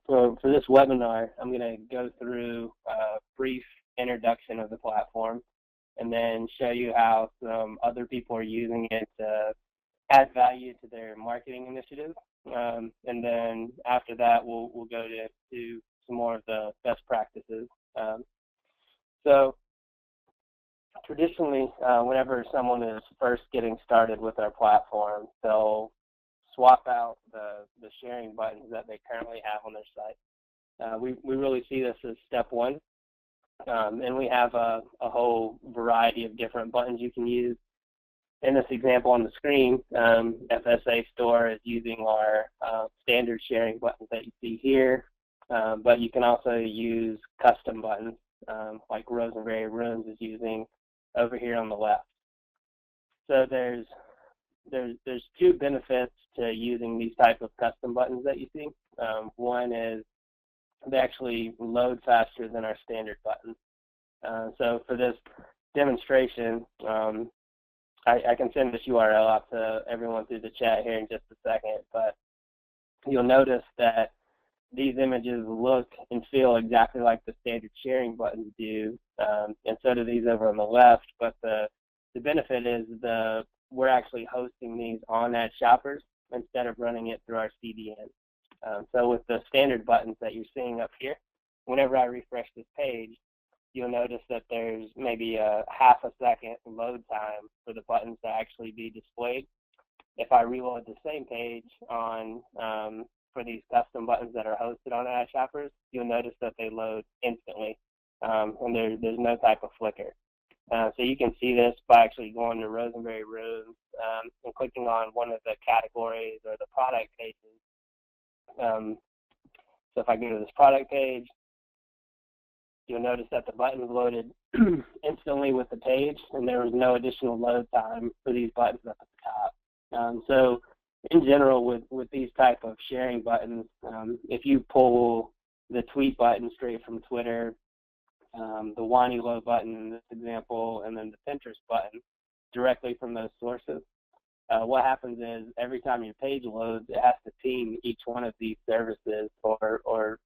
So for this webinar, I'm going to go through a brief introduction of the platform and then show you how some other people are using it to add value to their marketing initiatives. And then after that, we'll go to some more of the best practices. So traditionally, whenever someone is first getting started with our platform, they'll swap out the sharing buttons that they currently have on their site. We really see this as step one, and we have a whole variety of different buttons you can use. In this example on the screen, FSA Store is using our standard sharing buttons that you see here, but you can also use custom buttons like Rosenberry Rooms is using over here on the left. So there's two benefits to using these type of custom buttons that you see. One is they actually load faster than our standard buttons. So for this demonstration, I can send this URL out to everyone through the chat here in just a second, but you'll notice that these images look and feel exactly like the standard sharing buttons do, and so do these over on the left, but the benefit is we're actually hosting these on AddShoppers instead of running it through our CDN. So with the standard buttons that you're seeing up here, whenever I refresh this page, you'll notice that there's maybe a half a second load time for the buttons to actually be displayed. If I reload the same page on for these custom buttons that are hosted on AddShoppers, you'll notice that they load instantly, and there's no type of flicker. So you can see this by actually going to Rosenberry Rooms and clicking on one of the categories or the product pages. So if I go to this product page, you'll notice that the button's loaded instantly with the page, and there was no additional load time for these buttons up at the top. So in general, with these type of sharing buttons, if you pull the tweet button straight from Twitter, the Wanilo button in this example, and then the Pinterest button directly from those sources, what happens is every time your page loads, it has to ping each one of these services or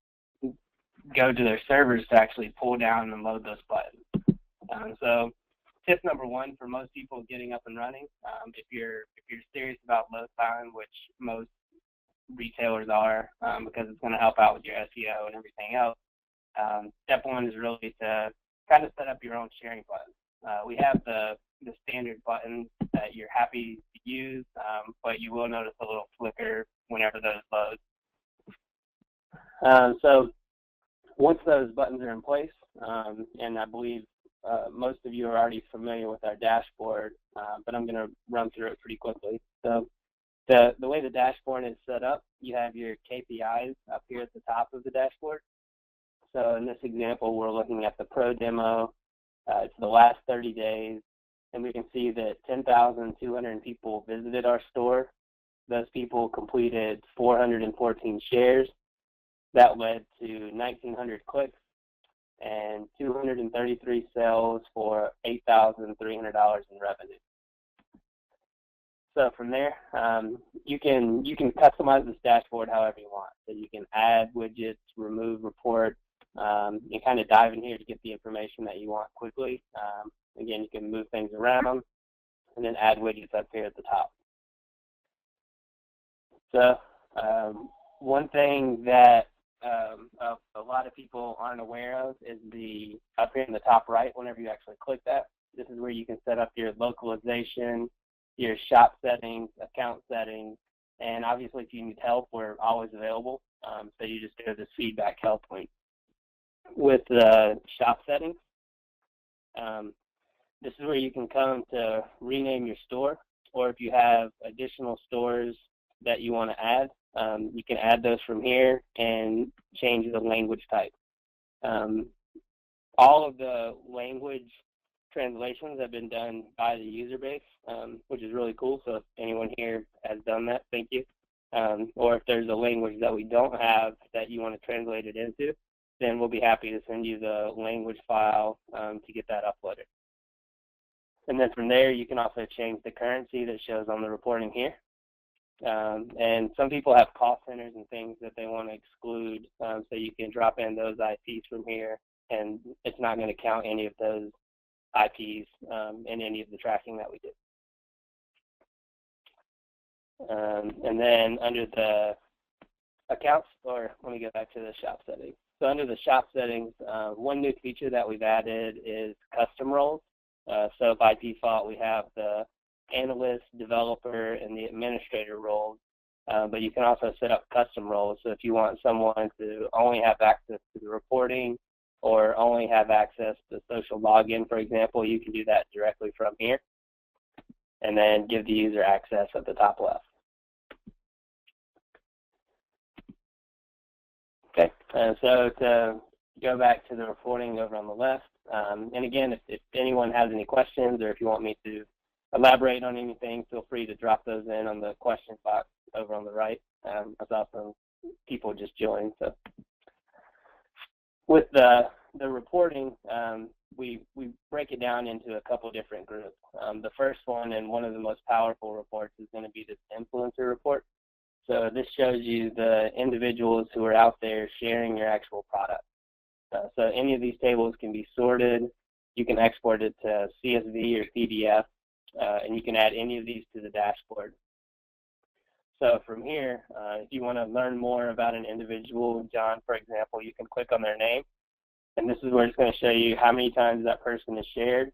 go to their servers to actually pull down and load those buttons. So tip number one for most people getting up and running, if you're serious about load time, which most retailers are, because it's going to help out with your SEO and everything else, step one is really to kind of set up your own sharing buttons. We have the standard buttons that you're happy to use, but you will notice a little flicker whenever those load. So once those buttons are in place, and I believe most of you are already familiar with our dashboard, but I'm going to run through it pretty quickly. So the way the dashboard is set up, you have your KPIs up here at the top of the dashboard. So in this example, we're looking at the pro demo. It's the last 30 days, and we can see that 10,200 people visited our store. Those people completed 414 shares. That led to 1,900 clicks and 233 sales for $8,300 in revenue. So from there, you can customize this dashboard however you want. So you can add widgets, remove reports. You kind of dive in here to get the information that you want quickly. Again, you can move things around and then add widgets up here at the top. So one thing that a lot of people aren't aware of is up here in the top right, whenever you actually click that, this is where you can set up your localization, your shop settings, account settings, and obviously if you need help, we're always available. So you just go to this feedback help link. With the shop settings, this is where you can come to rename your store, or if you have additional stores that you want to add, you can add those from here and change the language type. All of the language translations have been done by the user base, which is really cool. So if anyone here has done that, thank you. Or if there's a language that we don't have that you want to translate it into, then we'll be happy to send you the language file to get that uploaded. And then from there, you can also change the currency that shows on the reporting here. And some people have call centers and things that they want to exclude, so you can drop in those IPs from here, and it's not going to count any of those IPs in any of the tracking that we do. And then under the accounts, or let me go back to the shop settings. So under the shop settings, one new feature that we've added is custom roles. So by default, we have the analyst, developer, and the administrator roles, but you can also set up custom roles. So if you want someone to only have access to the reporting or only have access to social login, for example, you can do that directly from here, and then give the user access at the top left. Okay, so to go back to the reporting over on the left, and again, if anyone has any questions or if you want me to elaborate on anything, feel free to drop those in on the question box over on the right. I saw some people just joined. So with the reporting, we break it down into a couple different groups. The first one, and one of the most powerful reports, is going to be this influencer report. So this shows you the individuals who are out there sharing your actual product. So any of these tables can be sorted. You can export it to CSV or PDF, and you can add any of these to the dashboard. So from here, if you want to learn more about an individual, John, for example, you can click on their name, and this is where it's going to show you how many times that person is shared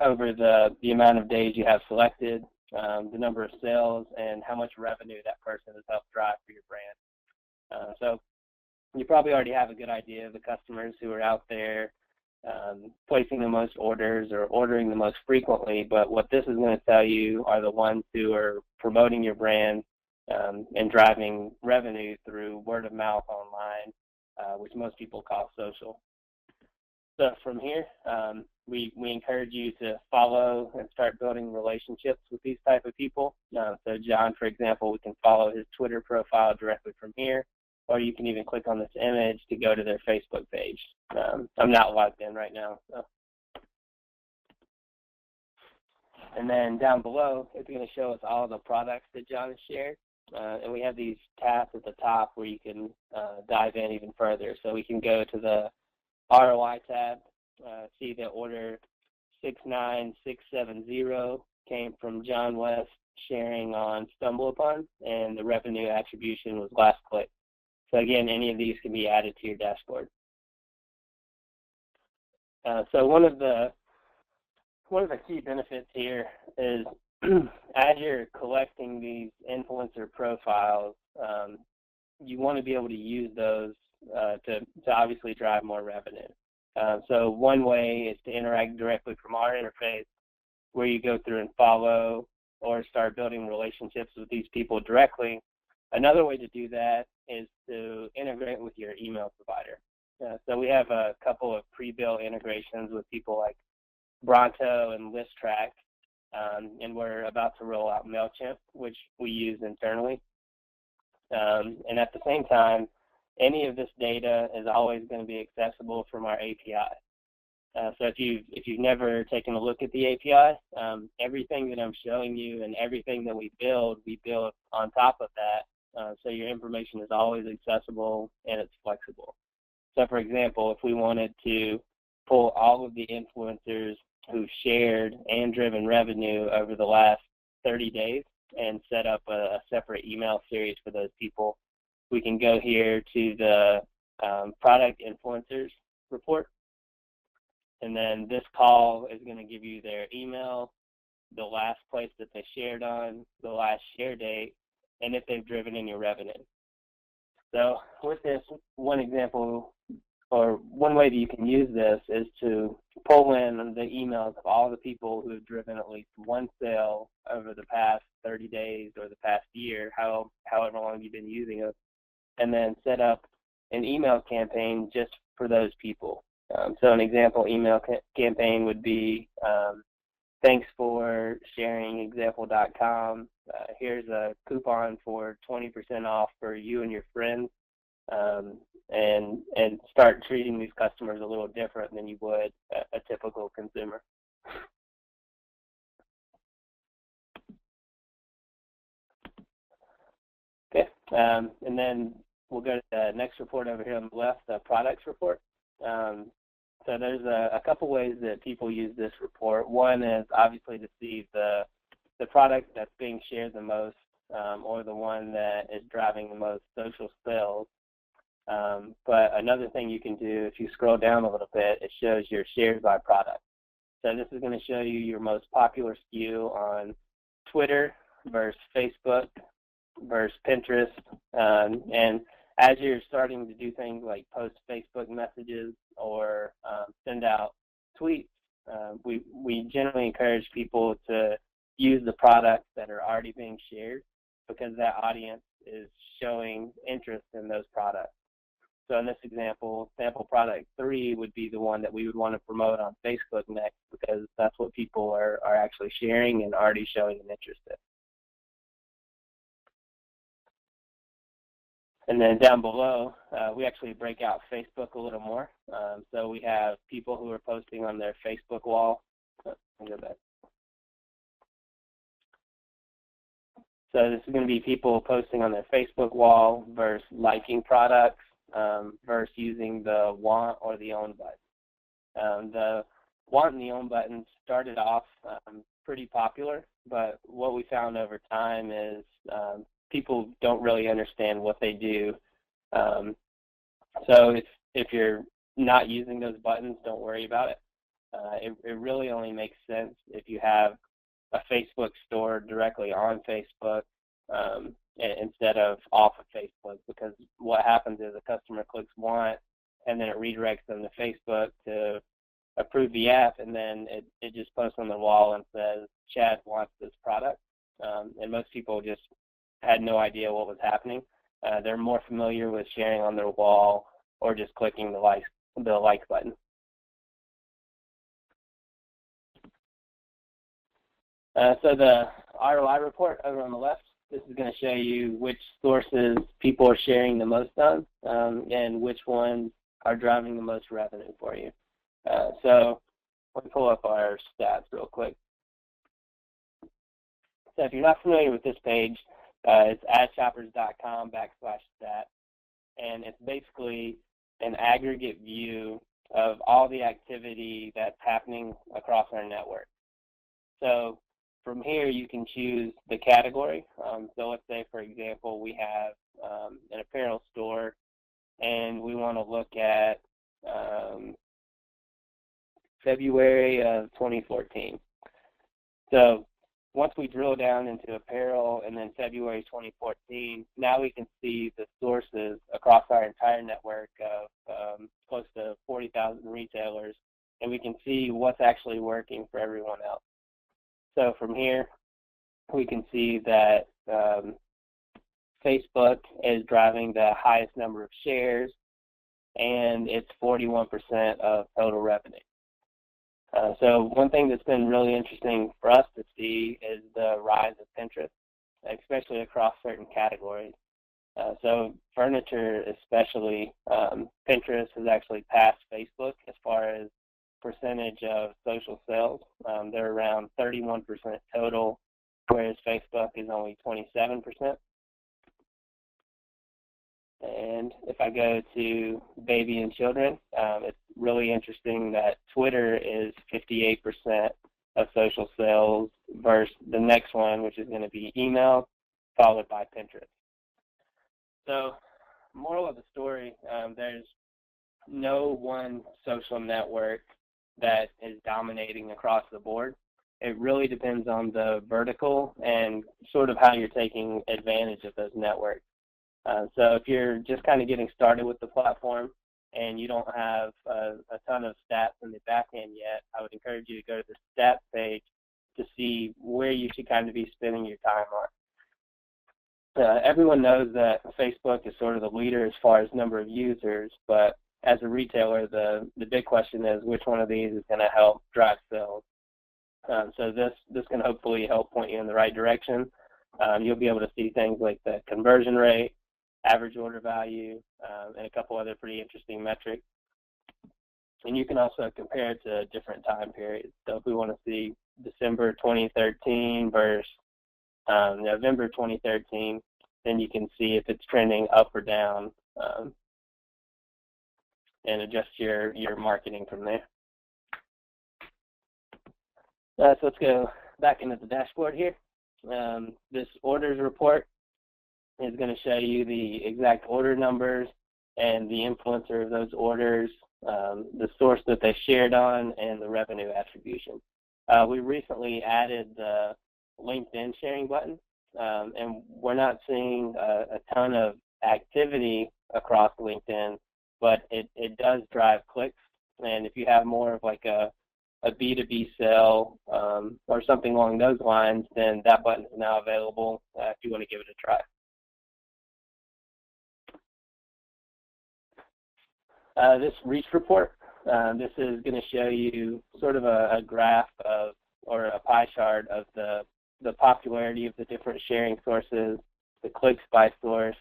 over the amount of days you have selected, the number of sales, and how much revenue that person has helped drive for your brand. So you probably already have a good idea of the customers who are out there placing the most orders or ordering the most frequently, but what this is going to tell you are the ones who are promoting your brand and driving revenue through word of mouth online, which most people call social. So from here, we encourage you to follow and start building relationships with these type of people. So John, for example, we can follow his Twitter profile directly from here, or you can even click on this image to go to their Facebook page. I'm not logged in right now. So. And then down below, it's going to show us all the products that John has shared. And we have these tabs at the top where you can dive in even further. So we can go to the ROI tab, see that order 69670 came from John West sharing on StumbleUpon, and the revenue attribution was last click. So again, any of these can be added to your dashboard. So one of the key benefits here is as you're collecting these influencer profiles, you want to be able to use those to obviously drive more revenue. So one way is to interact directly from our interface, where you go through and follow or start building relationships with these people directly. Another way to do that is to integrate with your email provider. So we have a couple of pre-built integrations with people like Bronto and ListTrack, and we're about to roll out MailChimp, which we use internally. And at the same time, any of this data is always going to be accessible from our API. So if you've never taken a look at the API, everything that I'm showing you and everything that we build on top of that. So your information is always accessible and it's flexible. So for example, if we wanted to pull all of the influencers who shared and driven revenue over the last 30 days and set up a separate email series for those people, we can go here to the product influencers report. And then this call is going to give you their email, the last place that they shared on, the last share date, and if they've driven any revenue. So with this, one example, or one way that you can use this is to pull in the emails of all the people who have driven at least one sale over the past 30 days or the past year, however long you've been using it, and then set up an email campaign just for those people. So an example email campaign would be, thanks for sharing example.com. Here's a coupon for 20% off for you and your friends, and start treating these customers a little different than you would a typical consumer. Okay, and then we'll go to the next report over here on the left, the products report. So there's a couple ways that people use this report. One is obviously to see the product that's being shared the most, or the one that is driving the most social sales. But another thing you can do, if you scroll down a little bit, it shows your shares by product. So this is going to show you your most popular SKU on Twitter versus Facebook versus Pinterest. And as you're starting to do things like post Facebook messages or send out tweets, we generally encourage people to use the products that are already being shared, because that audience is showing interest in those products. So in this example, sample product 3 would be the one that we would want to promote on Facebook next, because that's what people are actually sharing and already showing an interest in. And then down below, we actually break out Facebook a little more. So we have people who are posting on their Facebook wall. Let me go back. So this is going to be people posting on their Facebook wall versus liking products versus using the want or the own button. The want and the own buttons started off pretty popular, but what we found over time is people don't really understand what they do. So if you're not using those buttons, don't worry about it. It really only makes sense if you have a Facebook store directly on Facebook instead of off of Facebook, because what happens is a customer clicks want, and then it redirects them to Facebook to approve the app, and then it just posts on the wall and says, Chad wants this product. And most people just had no idea what was happening. They're more familiar with sharing on their wall or just clicking the like button. So the ROI report over on the left, this is going to show you which sources people are sharing the most on and which ones are driving the most revenue for you. So let me pull up our stats real quick. So if you're not familiar with this page, it's AddShoppers.com/stat, and it's basically an aggregate view of all the activity that's happening across our network. So from here, you can choose the category. So let's say, for example, we have an apparel store, and we want to look at February of 2014. So once we drill down into apparel and then February 2014, now we can see the sources across our entire network of close to 40,000 retailers, and we can see what's actually working for everyone else. So from here, we can see that Facebook is driving the highest number of shares, and it's 41% of total revenue. So one thing that's been really interesting for us to see is the rise of Pinterest, especially across certain categories. So furniture especially, Pinterest has actually passed Facebook as far as percentage of social sales. They're around 31% total, whereas Facebook is only 27%. And if I go to baby and children, it's really interesting that Twitter is 58% of social sales versus the next one, which is going to be email, followed by Pinterest. So, moral of the story, there's no one social network that is dominating across the board. It really depends on the vertical and sort of how you're taking advantage of those networks. So if you're just kind of getting started with the platform and you don't have a ton of stats in the back end yet, I would encourage you to go to the stats page to see where you should kind of be spending your time on. Everyone knows that Facebook is sort of the leader as far as number of users, but as a retailer, the big question is which one of these is going to help drive sales. So this can hopefully help point you in the right direction. You'll be able to see things like the conversion rate, average order value, and a couple other pretty interesting metrics. And you can also compare it to different time periods. So if we want to see December 2013 versus November 2013, then you can see if it's trending up or down, and adjust your marketing from there. So let's go back into the dashboard here. This orders report is going to show you the exact order numbers and the influencer of those orders, the source that they shared on, and the revenue attribution. We recently added the LinkedIn sharing button, and we're not seeing a ton of activity across LinkedIn, but it does drive clicks. And if you have more of like a B2B sale or something along those lines, then that button is now available if you want to give it a try. This reach report, this is going to show you sort of a graph of, or a pie chart of the popularity of the different sharing sources, the clicks by source,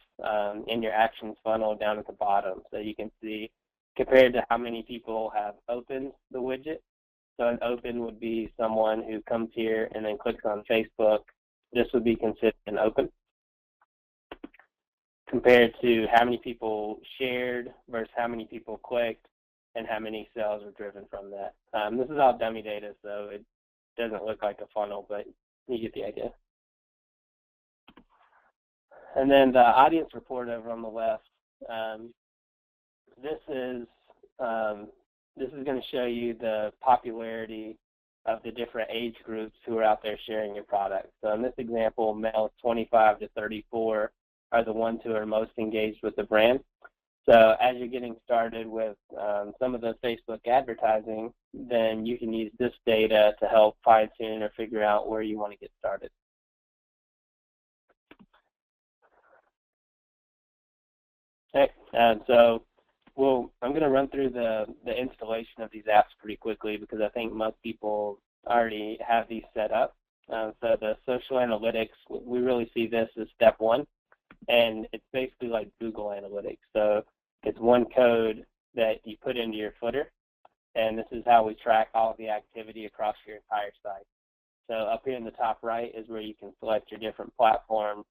in your actions funnel down at the bottom. So you can see compared to how many people have opened the widget. So an open would be someone who comes here and then clicks on Facebook. This would be considered an open, compared to how many people shared versus how many people clicked and how many sales were driven from that. This is all dummy data, so it doesn't look like a funnel, but you get the idea. And then the audience report over on the left, this is going to show you the popularity of the different age groups who are out there sharing your product. So in this example, males 25 to 34 are the ones who are most engaged with the brand. So as you're getting started with some of the Facebook advertising, then you can use this data to help fine-tune or figure out where you want to get started. Okay, so I'm going to run through the installation of these apps pretty quickly because I think most people already have these set up. So the social analytics, we really see this as step one, and it's basically like Google Analytics. So it's one code that you put into your footer, and this is how we track all of the activity across your entire site. So up here in the top right is where you can select your different platforms,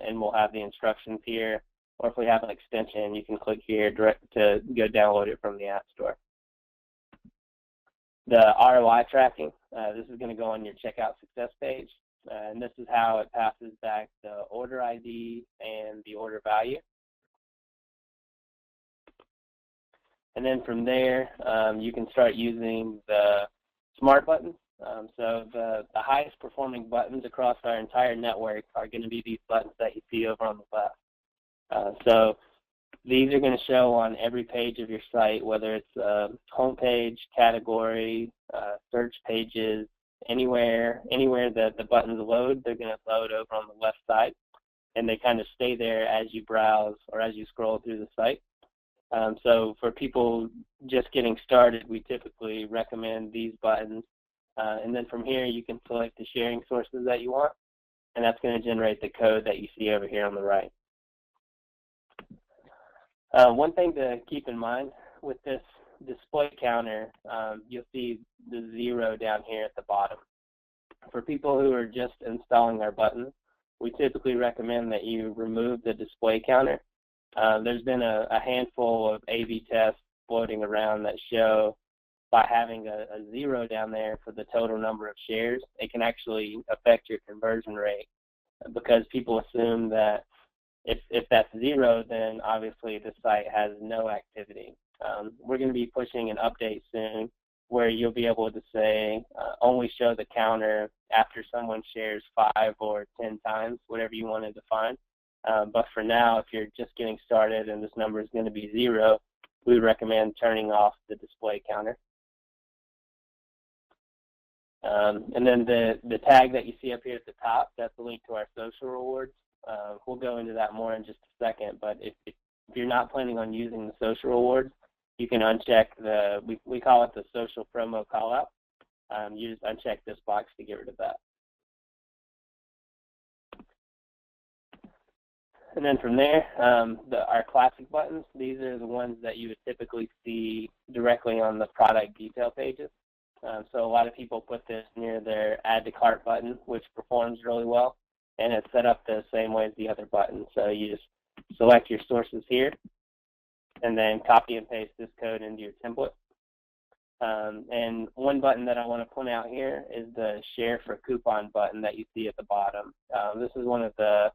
and we'll have the instructions here. Or if we have an extension, you can click here direct to go download it from the App Store. The ROI tracking, this is going to go on your checkout success page, and this is how it passes back the order ID and the order value. And then from there, you can start using the smart buttons. So the highest performing buttons across our entire network are going to be these buttons that you see over on the left. So these are going to show on every page of your site, whether it's home page, category, search pages, anywhere that the buttons load, they're going to load over on the left side, and they kind of stay there as you browse or as you scroll through the site. So for people just getting started, we typically recommend these buttons, and then from here you can select the sharing sources that you want, and that's going to generate the code that you see over here on the right. One thing to keep in mind with this display counter, you'll see the 0 down here at the bottom. For people who are just installing our buttons, we typically recommend that you remove the display counter. There's been a handful of A/B tests floating around that show by having a 0 down there for the total number of shares, it can actually affect your conversion rate because people assume that if that's 0, then obviously the site has no activity. We're going to be pushing an update soon where you'll be able to say only show the counter after someone shares 5 or 10 times, whatever you want to define. But for now, if you're just getting started and this number is going to be 0, we recommend turning off the display counter. And then the tag that you see up here at the top, that's a link to our social rewards. We'll go into that more in just a second, but if you're not planning on using the social rewards, you can uncheck we call it the social promo callout. You just uncheck this box to get rid of that. And then from there, our classic buttons, these are the ones that you would typically see directly on the product detail pages. So a lot of people put this near their add to cart button, which performs really well. and it's set up the same way as the other button. So you just select your sources here, and then copy and paste this code into your template. And one button that I want to point out here is the share for coupon button that you see at the bottom. This is one of the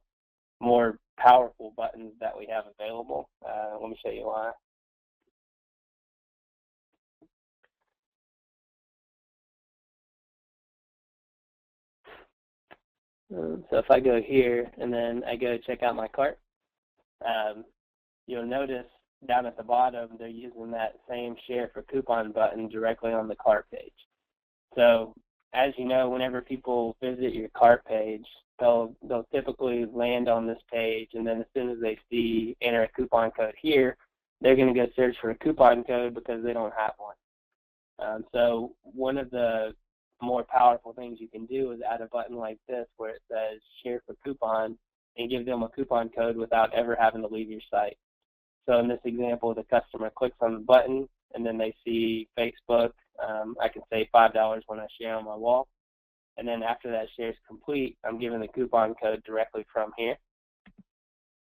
more powerful buttons that we have available. Let me show you why. So if I go here and then I go check out my cart, you'll notice down at the bottom they're using that same share for coupon button directly on the cart page. So as you know, whenever people visit your cart page, they'll typically land on this page, and then as soon as they see enter a coupon code here, they're going to go search for a coupon code because they don't have one. So one of the more powerful things you can do is add a button like this where it says share for coupon and give them a coupon code without ever having to leave your site. So in this example, the customer clicks on the button and then they see Facebook. I can say $5 when I share on my wall. And then after that share is complete, I'm given the coupon code directly from here.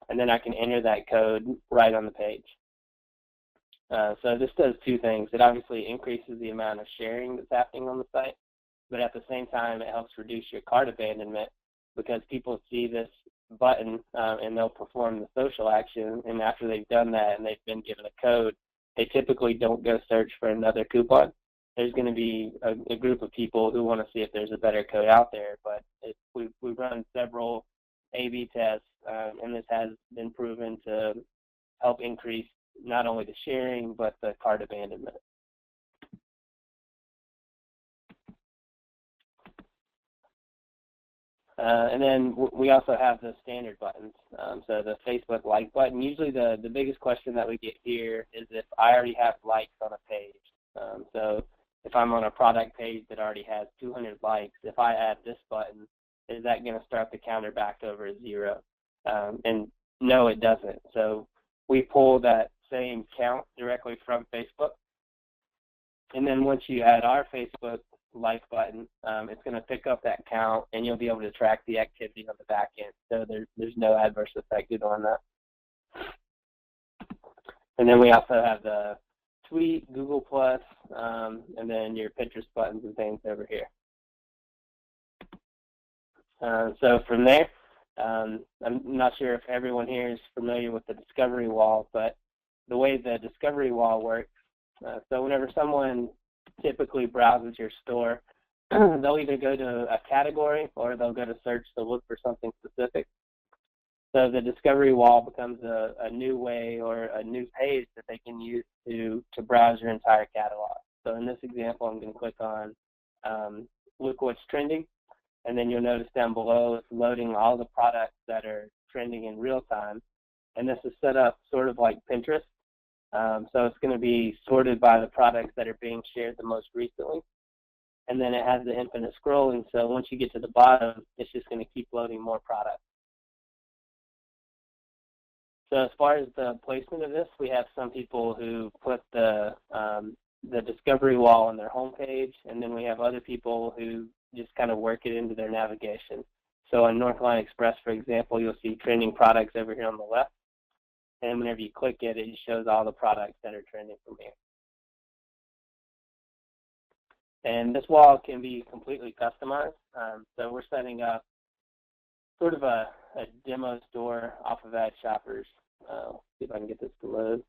And then I can enter that code right on the page. So this does two things. It obviously increases the amount of sharing that's happening on the site, but at the same time, it helps reduce your cart abandonment because people see this button and they'll perform the social action, and after they've done that and they've been given a code, they typically don't go search for another coupon. There's going to be a group of people who want to see if there's a better code out there, but we've run several A/B tests, and this has been proven to help increase not only the sharing, but the cart abandonment. And then we also have the standard buttons. So the Facebook like button, usually the biggest question that we get here is if I already have likes on a page. So if I'm on a product page that already has 200 likes, if I add this button, is that going to start the counter back over 0? And no, it doesn't. So we pull that same count directly from Facebook. And then once you add our Facebook like button, it's going to pick up that count, and you'll be able to track the activity on the back end. So there's no adverse effect on that. And then we also have the Tweet, Google+, and then your Pinterest buttons and things over here. So from there, I'm not sure if everyone here is familiar with the discovery wall, but the way the discovery wall works, so whenever someone typically browses your store, they'll either go to a category or they'll go to search to look for something specific. So the discovery wall becomes a new way or a new page that they can use to browse your entire catalog. So in this example, I'm going to click on look what's trending, and then you'll notice down below it's loading all the products that are trending in real time. And this is set up sort of like Pinterest. So it's going to be sorted by the products that are being shared the most recently. And then it has the infinite scrolling, so once you get to the bottom, it's just going to keep loading more products. So as far as the placement of this, we have some people who put the discovery wall on their homepage, and then we have other people who just kind of work it into their navigation. So on Northline Express, for example, you'll see trending products over here on the left. And whenever you click it, it shows all the products that are trending from here. And this wall can be completely customized. So we're setting up sort of a demo store off of AddShoppers. See if I can get this to load.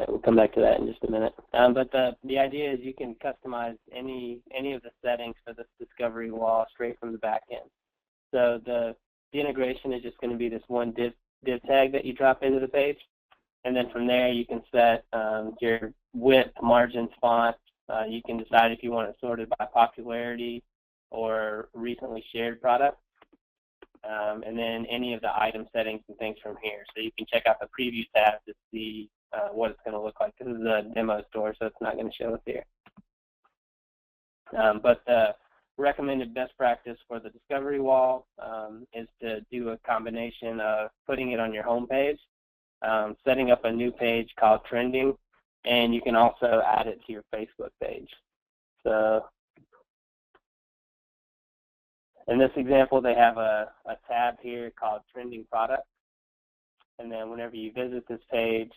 We'll come back to that in just a minute. But the idea is you can customize any of the settings for this discovery wall straight from the back end. So the integration is just going to be this one div tag that you drop into the page. And then from there you can set your width, margins, font. You can decide if you want to sort it by popularity or recently shared product. And then any of the item settings and things from here. So you can check out the preview tab to see what it's going to look like. This is a demo store, so it's not going to show up here. But the recommended best practice for the discovery wall is to do a combination of putting it on your home page, setting up a new page called trending, and you can also add it to your Facebook page. So in this example, they have a tab here called Trending Products, and then whenever you visit this page,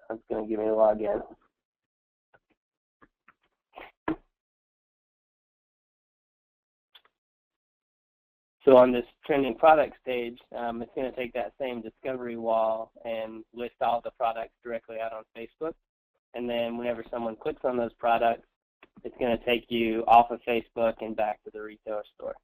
it's going to give me a login. So on this Trending Products page, it's going to take that same discovery wall and list all the products directly out on Facebook. And then whenever someone clicks on those products, it's going to take you off of Facebook and back to the retailer store.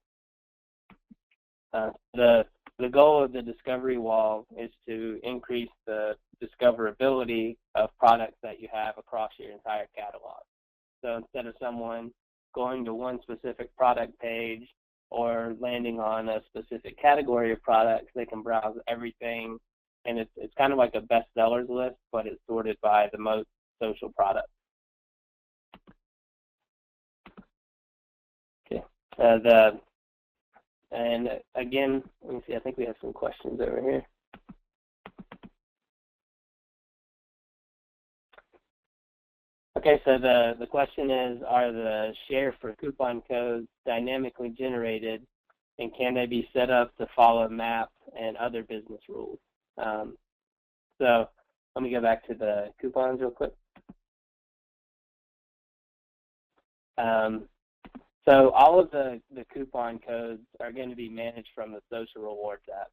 The goal of the discovery wall is to increase the discoverability of products that you have across your entire catalog. So instead of someone going to one specific product page or landing on a specific category of products, they can browse everything, and it's kind of like a bestsellers list, but it's sorted by the most social products. Okay. And again, let me see, I think we have some questions over here. Okay, so the question is, are the share for coupon codes dynamically generated, and can they be set up to follow MAP and other business rules? So let me go back to the coupons real quick. So all of the coupon codes are going to be managed from the Social Rewards app.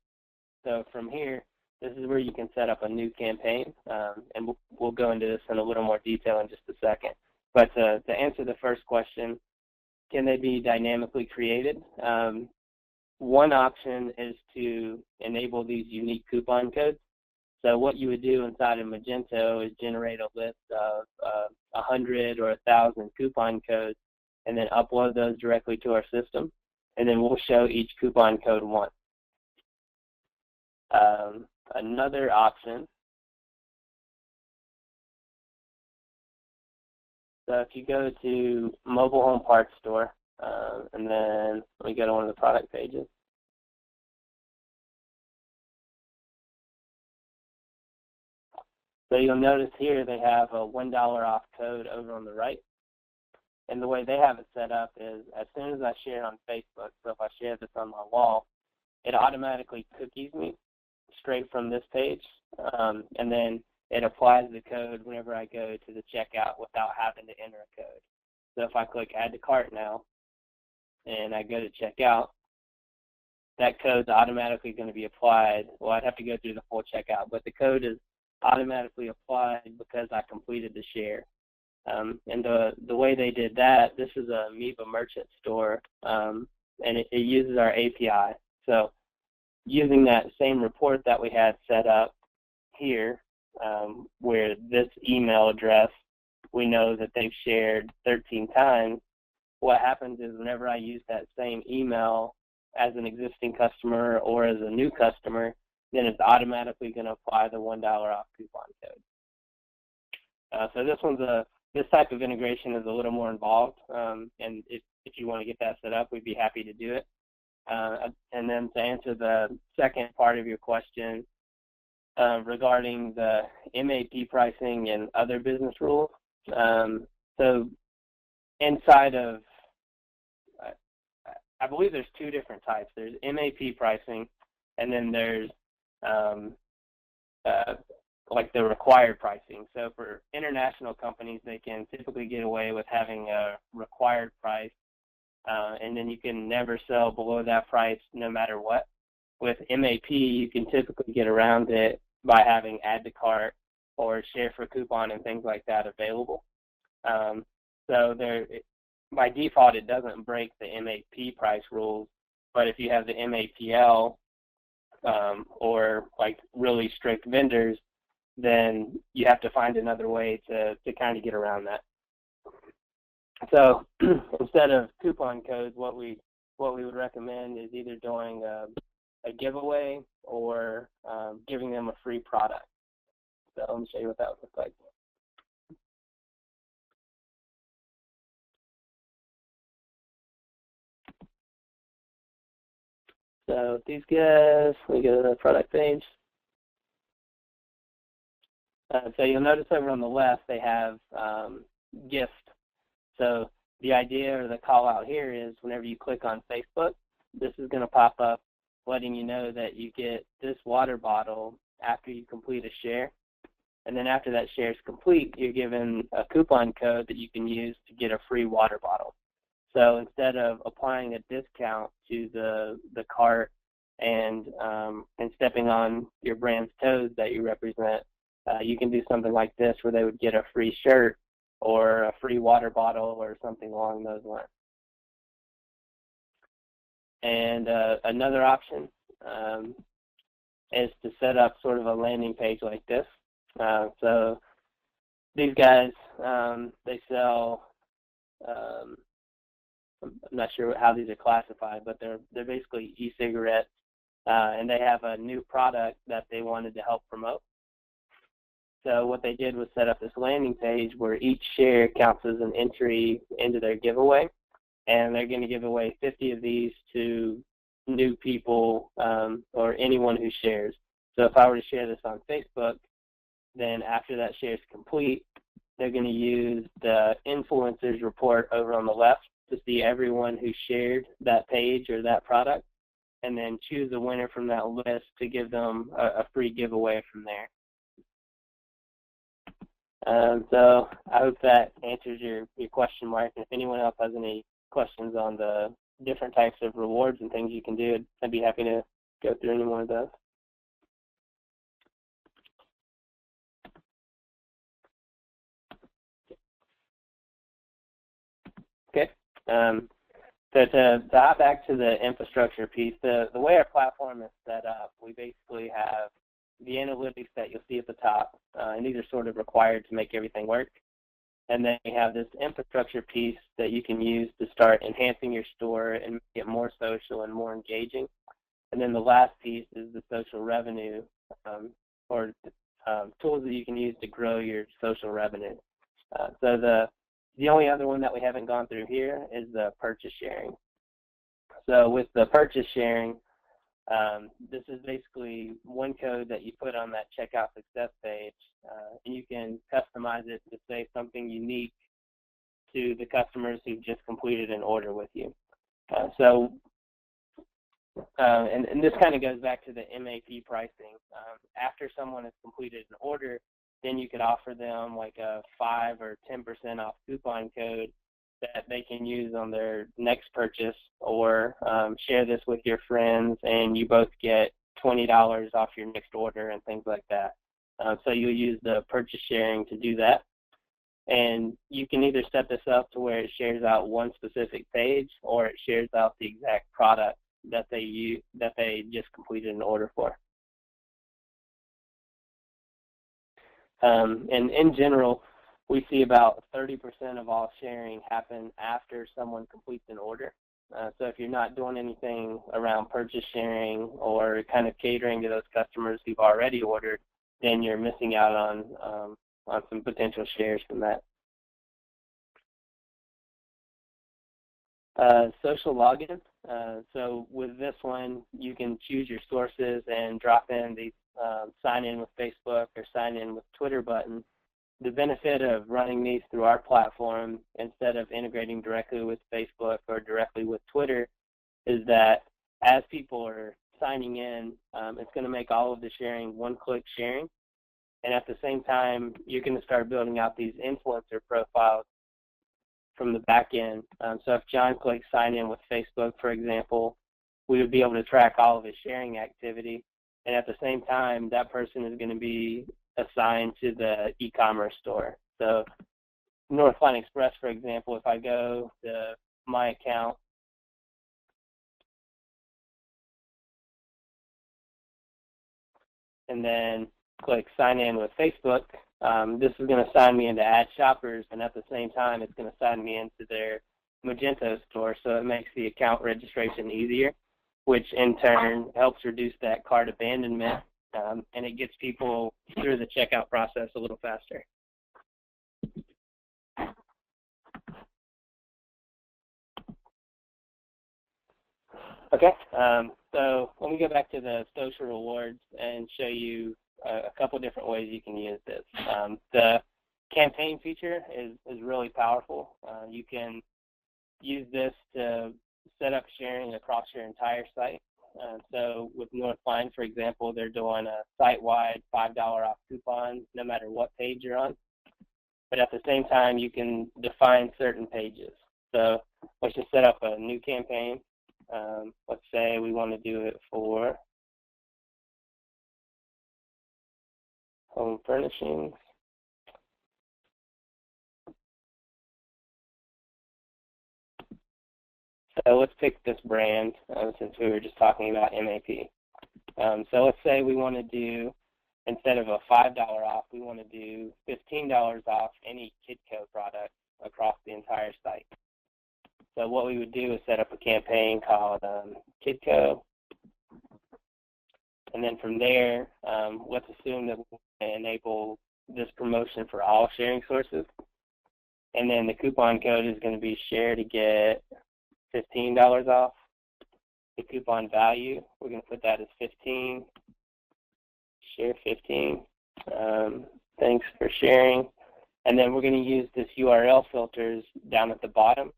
So from here, this is where you can set up a new campaign, and we'll go into this in a little more detail in just a second. But to answer the first question, can they be dynamically created? One option is to enable these unique coupon codes. So what you would do inside of Magento is generate a list of 100 or 1,000 coupon codes, and then upload those directly to our system, and then we'll show each coupon code once. Another option, so if you go to Mobile Home Parts Store, and then let me go to one of the product pages. So you'll notice here they have a $1 off code over on the right. And the way they have it set up is as soon as I share on Facebook, so if I share this on my wall, it automatically cookies me straight from this page, and then it applies the code whenever I go to the checkout without having to enter a code. So if I click Add to Cart now, and I go to checkout, that code's automatically going to be applied. Well, I'd have to go through the full checkout, but the code is automatically applied because I completed the share. And the way they did that, this is a Amoeba merchant store, and it uses our API. So using that same report that we had set up here, where this email address, we know that they've shared 13 times, what happens is whenever I use that same email as an existing customer or as a new customer, then it's automatically going to apply the $1 off coupon code. So this type of integration is a little more involved, and if you want to get that set up, we'd be happy to do it. And then to answer the second part of your question regarding the MAP pricing and other business rules, so inside of, I believe there's two different types. There's MAP pricing, and then there's like the required pricing. So for international companies, they can typically get away with having a required price, and then you can never sell below that price no matter what. With MAP, you can typically get around it by having add to cart or share for coupon and things like that available. So by default, it doesn't break the MAP price rules, but if you have the MAPL or like really strict vendors, then you have to find another way to kind of get around that. So instead of coupon codes, what we would recommend is either doing a giveaway or giving them a free product. So let me show you what that would look like. So these guys, we go to the product page. So you'll notice over on the left they have gift. So the idea or the call out here is whenever you click on Facebook, this is going to pop up letting you know that you get this water bottle after you complete a share. And then after that share is complete, you're given a coupon code that you can use to get a free water bottle. So instead of applying a discount to the cart and stepping on your brand's toes that you represent, you can do something like this where they would get a free shirt or a free water bottle or something along those lines. And another option is to set up sort of a landing page like this. So these guys, they sell, I'm not sure how these are classified, but they're basically e-cigarettes, and they have a new product that they wanted to help promote. So what they did was set up this landing page where each share counts as an entry into their giveaway, and they're going to give away 50 of these to new people or anyone who shares. So if I were to share this on Facebook, then after that share is complete, they're going to use the influencers report over on the left to see everyone who shared that page or that product, and then choose a winner from that list to give them a free giveaway from there. So I hope that answers your question, Mark. And if anyone else has any questions on the different types of rewards and things you can do, I'd be happy to go through any one of those. Okay. So to hop back to the infrastructure piece, the way our platform is set up, we basically have the analytics that you'll see at the top, and these are sort of required to make everything work. And then you have this infrastructure piece that you can use to start enhancing your store and make it more social and more engaging. And then the last piece is the social revenue, or tools that you can use to grow your social revenue. So the only other one that we haven't gone through here is the purchase sharing. So with the purchase sharing, this is basically one code that you put on that checkout success page, and you can customize it to say something unique to the customers who've just completed an order with you. And this kind of goes back to the MAP pricing. After someone has completed an order, then you could offer them like a 5 or 10% off coupon code that they can use on their next purchase, or share this with your friends and you both get $20 off your next order and things like that. So you'll use the purchase sharing to do that. And you can either set this up to where it shares out one specific page, or it shares out the exact product that they just completed an order for. And in general, we see about 30% of all sharing happen after someone completes an order. So if you're not doing anything around purchase sharing or kind of catering to those customers who've already ordered, then you're missing out on some potential shares from that. Social login. So with this one, you can choose your sources and drop in the sign in with Facebook or sign in with Twitter button. The benefit of running these through our platform instead of integrating directly with Facebook or directly with Twitter is that as people are signing in, it's going to make all of the sharing one-click sharing. And at the same time, you're going to start building out these influencer profiles from the back end. So if John clicks sign in with Facebook, for example, we would be able to track all of his sharing activity. And at the same time, that person is going to be assigned to the e-commerce store. So Northline Express, for example, if I go to my account, and then click sign in with Facebook, this is going to sign me into AddShoppers, and at the same time, it's going to sign me into their Magento store, so it makes the account registration easier, which in turn helps reduce that cart abandonment, and it gets people through the checkout process a little faster. Okay, so let me go back to the social rewards and show you a couple different ways you can use this. The campaign feature is really powerful. You can use this to set up sharing across your entire site. So with Northline, for example, they're doing a site-wide $5 off coupon no matter what page you're on. But at the same time, you can define certain pages. So let's just set up a new campaign. Let's say we want to do it for home furnishings. So let's pick this brand since we were just talking about MAP. So let's say we want to do, instead of a $5 off, we want to do $15 off any Kidco product across the entire site. So what we would do is set up a campaign called Kidco. And then from there, let's assume that we enable this promotion for all sharing sources. And then the coupon code is going to be share to get $15 off. The coupon value, we're going to put that as 15. Share 15. Thanks for sharing. And then we're going to use this URL filters down at the bottom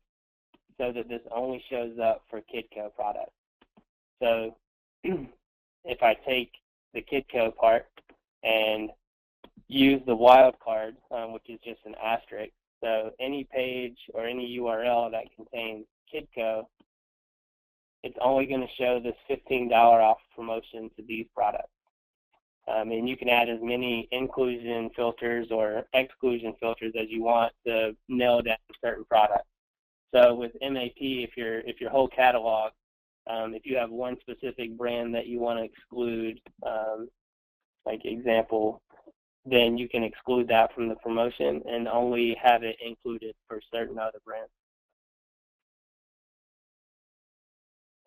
so that this only shows up for Kidco products. So if I take the Kidco part and use the wildcard, which is just an asterisk, so any page or any URL that contains Kidco, it's only going to show this $15 off promotion to these products. And you can add as many inclusion filters or exclusion filters as you want to nail down certain products. So with MAP, if your whole catalog, if you have one specific brand that you want to exclude, like example, then you can exclude that from the promotion and only have it included for certain other brands.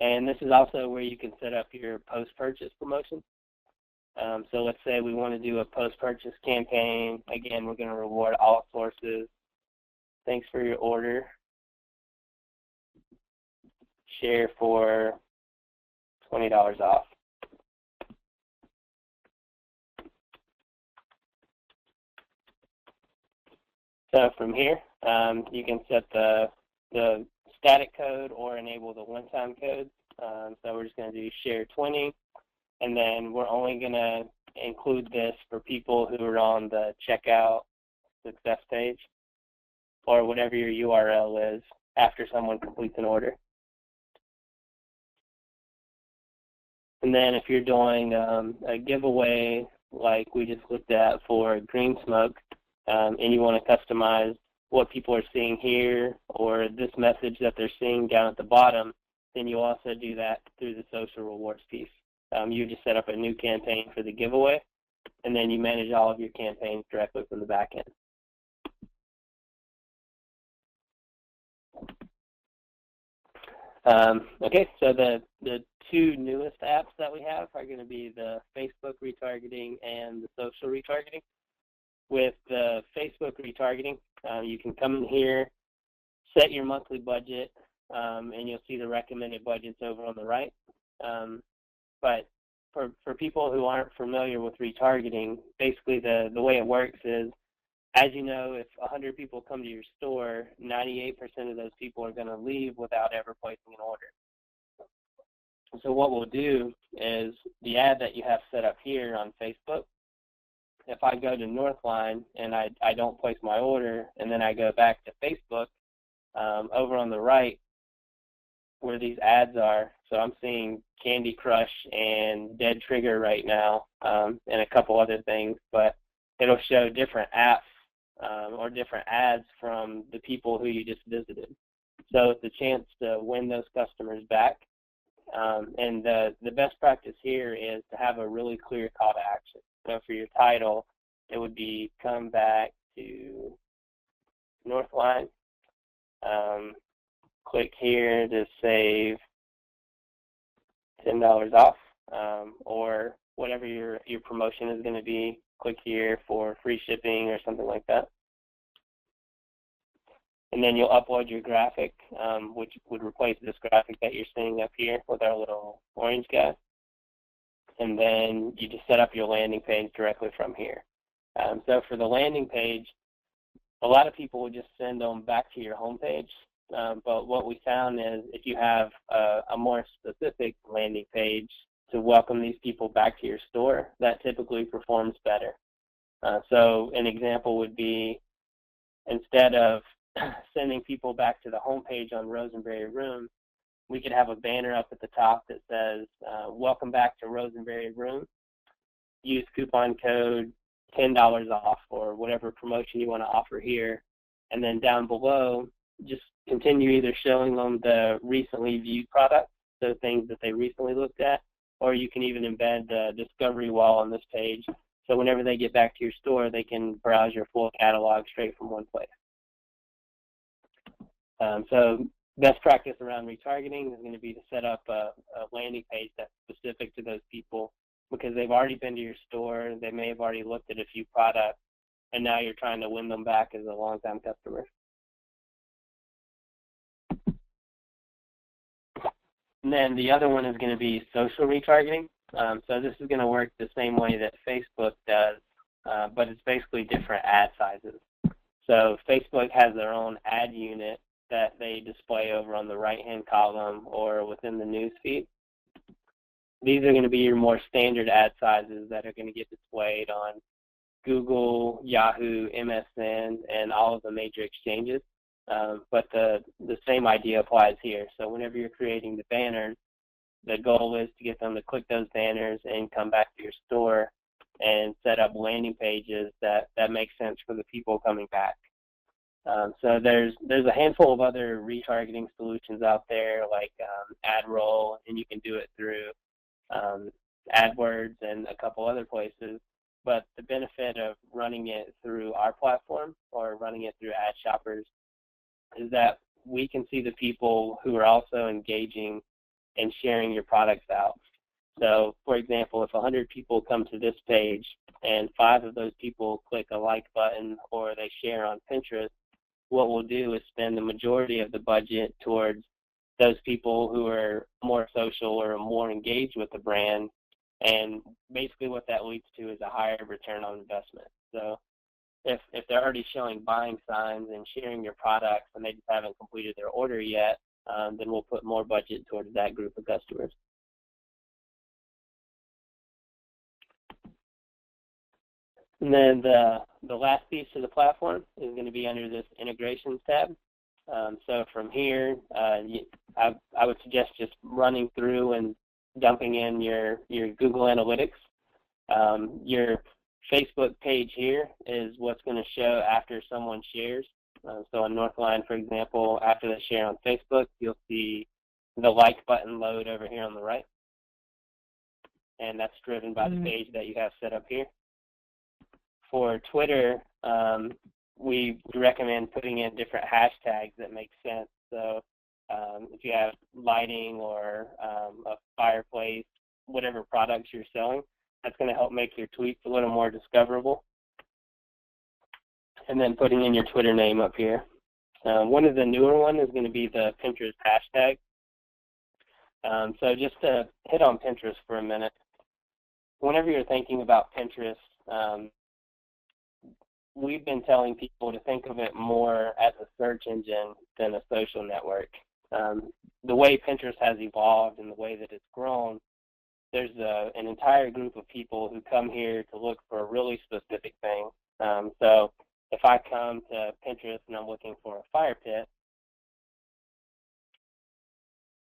And this is also where you can set up your post-purchase promotion. So let's say we want to do a post-purchase campaign. Again, we're going to reward all sources. Thanks for your order. Share for $20 off. So from here, you can set the static code or enable the one-time code. So we're just going to do share 20, and then we're only going to include this for people who are on the checkout success page or whatever your URL is after someone completes an order. And then if you're doing a giveaway like we just looked at for Green Smoke, and you want to customize what people are seeing here or this message that they're seeing down at the bottom, then you also do that through the social rewards piece. You just set up a new campaign for the giveaway, and then you manage all of your campaigns directly from the back end. Okay, so the two newest apps that we have are going to be the Facebook retargeting and the social retargeting. With the Facebook retargeting, you can come in here, set your monthly budget, and you'll see the recommended budgets over on the right. But for people who aren't familiar with retargeting, basically the way it works is, as you know, if 100 people come to your store, 98% of those people are going to leave without ever placing an order. So what we'll do is the ad that you have set up here on Facebook, if I go to Northline and I don't place my order and then I go back to Facebook, over on the right where these ads are, so I'm seeing Candy Crush and Dead Trigger right now, and a couple other things, but it'll show different apps or different ads from the people who you just visited. So it's a chance to win those customers back. And the best practice here is to have a really clear call to action. So for your title, it would be come back to Northline. Click here to save $10 off, or whatever your promotion is going to be. Click here for free shipping or something like that. And then you'll upload your graphic, which would replace this graphic that you're seeing up here with our little orange guy. and then you just set up your landing page directly from here. So for the landing page, a lot of people will just send them back to your home page. But what we found is if you have a more specific landing page to welcome these people back to your store, that typically performs better. So an example would be, instead of sending people back to the home page on Rosenberry Room, we could have a banner up at the top that says, welcome back to Rosenberry Room. Use coupon code $10 off or whatever promotion you want to offer here. And then down below, just continue either showing them the recently viewed products, so things that they recently looked at, or you can even embed the discovery wall on this page. So whenever they get back to your store, they can browse your full catalog straight from one place. So best practice around retargeting is going to be to set up a landing page that's specific to those people, because they've already been to your store, they may have already looked at a few products, and now you're trying to win them back as a long-time customer. And then the other one is going to be social retargeting. So this is going to work the same way that Facebook does, but it's basically different ad sizes. So Facebook has their own ad unit that they display over on the right-hand column or within the news feed. These are going to be your more standard ad sizes that are going to get displayed on Google, Yahoo, MSN, and all of the major exchanges. But the same idea applies here. So whenever you're creating the banners, the goal is to get them to click those banners and come back to your store and set up landing pages that make sense for the people coming back. So there's a handful of other retargeting solutions out there, like AdRoll, and you can do it through AdWords and a couple other places. But the benefit of running it through our platform or running it through AddShoppers is that we can see the people who are also engaging and sharing your products out. So, for example, if 100 people come to this page and 5 of those people click a like button or they share on Pinterest, what we'll do is spend the majority of the budget towards those people who are more social or more engaged with the brand. And basically what that leads to is a higher return on investment. So if they're already showing buying signs and sharing your products and they just haven't completed their order yet, then we'll put more budget towards that group of customers. And then the last piece of the platform is going to be under this integrations tab. So from here, I would suggest just running through and dumping in your Google Analytics. Your Facebook page here is what's going to show after someone shares. So on Northline, for example, after they share on Facebook, you'll see the like button load over here on the right. And that's driven by the page that you have set up here. For Twitter, we recommend putting in different hashtags that make sense. So if you have lighting or a fireplace, whatever products you're selling, that's going to help make your tweets a little more discoverable. And then putting in your Twitter name up here. One of the newer ones is going to be the Pinterest hashtag. So just to hit on Pinterest for a minute, whenever you're thinking about Pinterest, we've been telling people to think of it more as a search engine than a social network. The way Pinterest has evolved and the way that it's grown, there's an entire group of people who come here to look for a really specific thing. So if I come to Pinterest and I'm looking for a fire pit,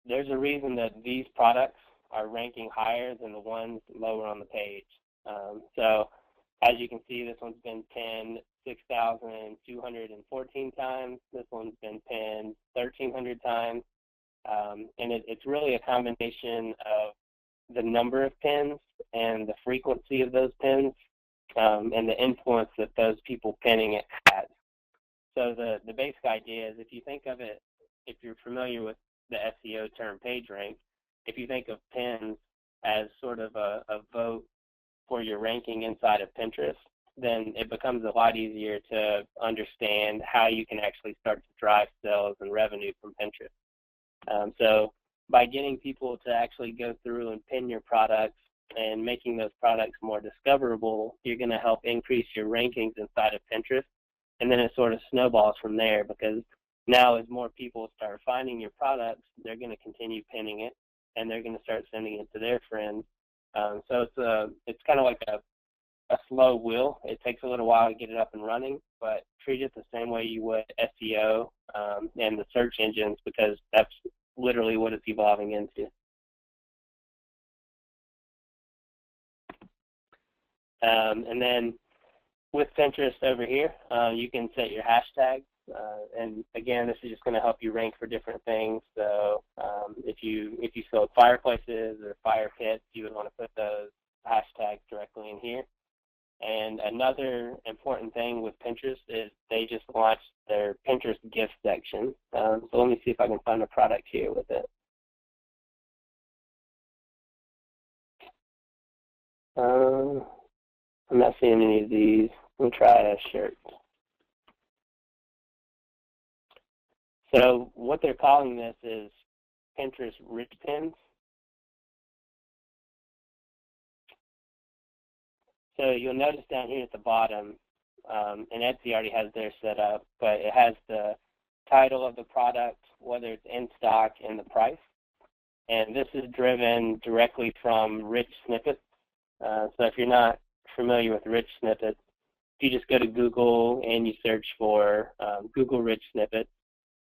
there's a reason that these products are ranking higher than the ones lower on the page. So as you can see, this one's been pinned 6,214 times. This one's been pinned 1,300 times. And it's really a combination of the number of pins and the frequency of those pins and the influence that those people pinning it has. So the basic idea is, if you think of it, if you're familiar with the SEO term PageRank, if you think of pins as sort of a vote for your ranking inside of Pinterest, then it becomes a lot easier to understand how you can actually start to drive sales and revenue from Pinterest. So by getting people to actually go through and pin your products and making those products more discoverable, you're going to help increase your rankings inside of Pinterest. And then it sort of snowballs from there, because now as more people start finding your products, they're going to continue pinning it, and they're going to start sending it to their friends. So it's kind of like a slow wheel. It takes a little while to get it up and running, but treat it the same way you would SEO and the search engines, because that's literally what it's evolving into. And then with Pinterest over here, you can set your hashtags. And again, this is just going to help you rank for different things. So if you sold fireplaces or fire pits, you would want to put those hashtags directly in here. And another important thing with Pinterest is they just launched their Pinterest gift section. So let me see if I can find a product here with it. I'm not seeing any of these. Let me try a shirt. So what they're calling this is Pinterest Rich Pins. So you'll notice down here at the bottom, and Etsy already has theirs set up, but it has the title of the product, whether it's in stock, and the price. And this is driven directly from rich snippets. So if you're not familiar with rich snippets, if you just go to Google and you search for Google rich snippets,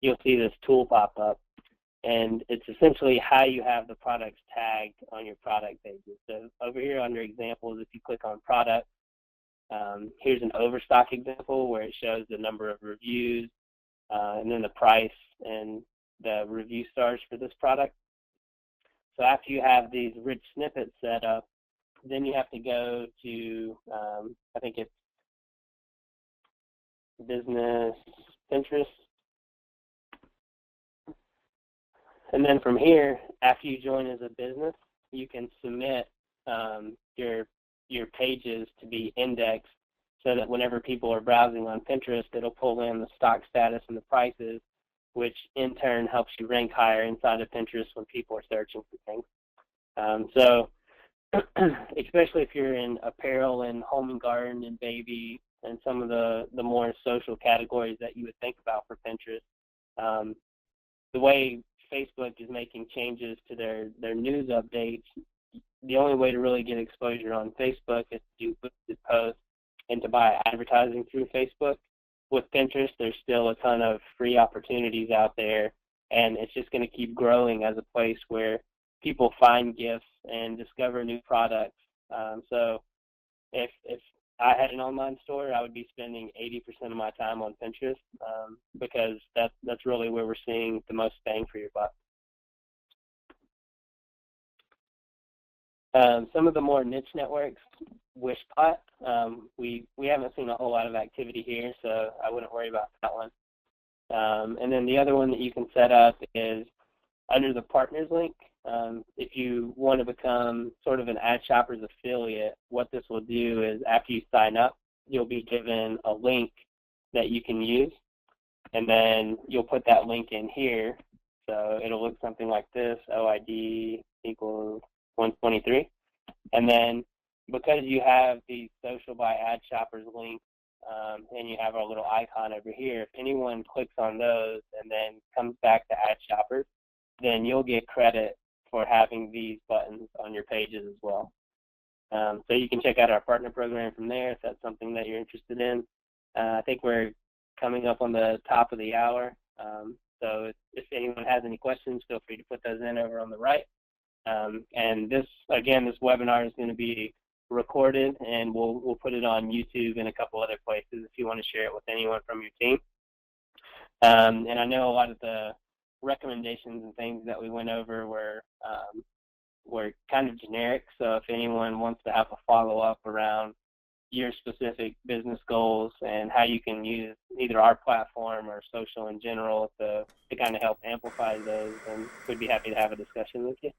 you'll see this tool pop up. And it's essentially how you have the products tagged on your product pages. So over here under examples, if you click on product, here's an overstock example where it shows the number of reviews and then the price and the review stars for this product. So after you have these rich snippets set up, then you have to go to, I think it's Business Pinterest. And then from here, after you join as a business, you can submit your pages to be indexed so that whenever people are browsing on Pinterest, it'll pull in the stock status and the prices, which in turn helps you rank higher inside of Pinterest when people are searching for things. So especially if you're in apparel and home and garden and baby and some of the more social categories that you would think about for Pinterest, the way Facebook is making changes to their news updates, the only way to really get exposure on Facebook is to do boosted posts and to buy advertising through Facebook. With Pinterest, there's still a ton of free opportunities out there, and it's just going to keep growing as a place where people find gifts and discover new products. So if I had an online store, I would be spending 80% of my time on Pinterest because that's really where we're seeing the most bang for your buck. Some of the more niche networks, Wishpot, we haven't seen a whole lot of activity here, so I wouldn't worry about that one. And then the other one that you can set up is under the partners link. If you want to become sort of an AddShoppers affiliate, what this will do is after you sign up, you'll be given a link that you can use, and then you'll put that link in here. So it'll look something like this, OID equals 123. And then because you have the social by AddShoppers link and you have our little icon over here, if anyone clicks on those and then comes back to AddShoppers, then you'll get credit for having these buttons on your pages as well. So you can check out our partner program from there if that's something that you're interested in. I think we're coming up on the top of the hour. So if anyone has any questions, feel free to put those in over on the right. And this webinar is going to be recorded, and we'll put it on YouTube and a couple other places if you want to share it with anyone from your team. And I know a lot of the recommendations and things that we went over were kind of generic, so if anyone wants to have a follow-up around your specific business goals and how you can use either our platform or social in general to kind of help amplify those, then we'd be happy to have a discussion with you.